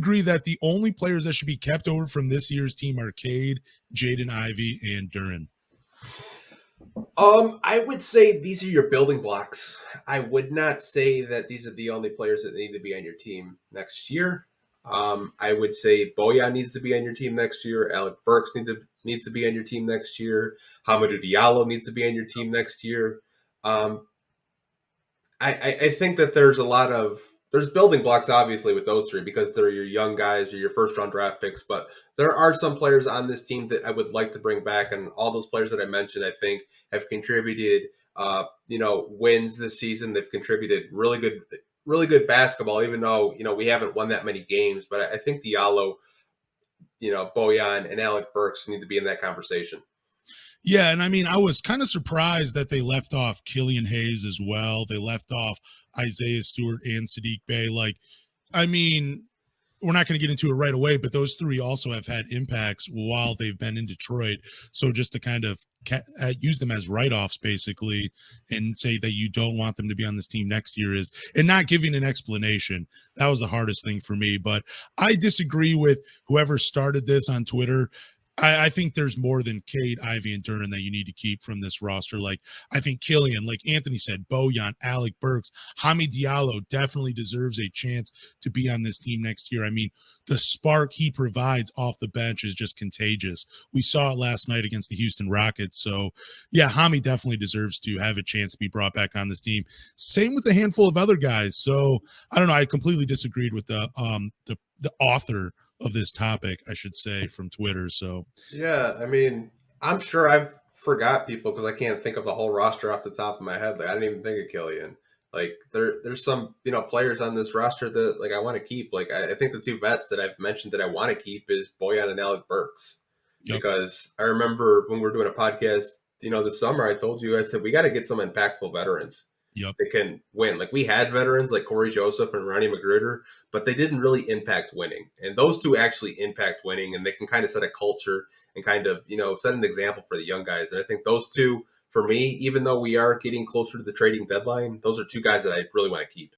agree that the only players that should be kept over from this year's team are Cade, Jaden Ivey, and Duren. I would say these are your building blocks. I would not say that these are the only players that need to be on your team next year. I would say Bojan needs to be on your team next year. Alec Burks needs to be on your team next year. Hamidou Diallo needs to be on your team next year. I think that there's building blocks obviously with those three because they're your young guys or your first round draft picks, but there are some players on this team that I would like to bring back, and all those players that I mentioned I think have contributed wins this season. They've contributed really good basketball, even though we haven't won that many games. But I think Diallo, Bojan and Alec Burks need to be in that conversation. Yeah, and I mean, I was kind of surprised that they left off Killian Hayes as well. They left off Isaiah Stewart and Sadiq Bey. Like, I mean, we're not going to get into it right away, but those three also have had impacts while they've been in Detroit. So just to kind of use them as write-offs, basically, and say that you don't want them to be on this team next year and not giving an explanation. That was the hardest thing for me. But I disagree with whoever started this on Twitter. I think there's more than Cade, Ivey, and Duren that you need to keep from this roster. Like, I think Killian, like Anthony said, Bojan, Alec Burks, Hamidou Diallo definitely deserves a chance to be on this team next year. I mean, the spark he provides off the bench is just contagious. We saw it last night against the Houston Rockets. So, yeah, Hami definitely deserves to have a chance to be brought back on this team. Same with a handful of other guys. So, I don't know. I completely disagreed with the author of this topic, I should say, from Twitter. So yeah, I mean, I'm sure I've forgot people because I can't think of the whole roster off the top of my head. Like, I didn't even think of Killian. Like, there's some players on this roster that like I want to keep. Like, I think the two vets that I've mentioned that I want to keep is Bojan and Alec Burks. Yep. Because I remember when we were doing a podcast, this summer, I told you, I said we got to get some impactful veterans. Yep. That can win. Like, we had veterans like Corey Joseph and Ronnie Magruder, but they didn't really impact winning. And those two actually impact winning, and they can kind of set a culture and kind of, set an example for the young guys. And I think those two, for me, even though we are getting closer to the trading deadline, those are two guys that I really want to keep.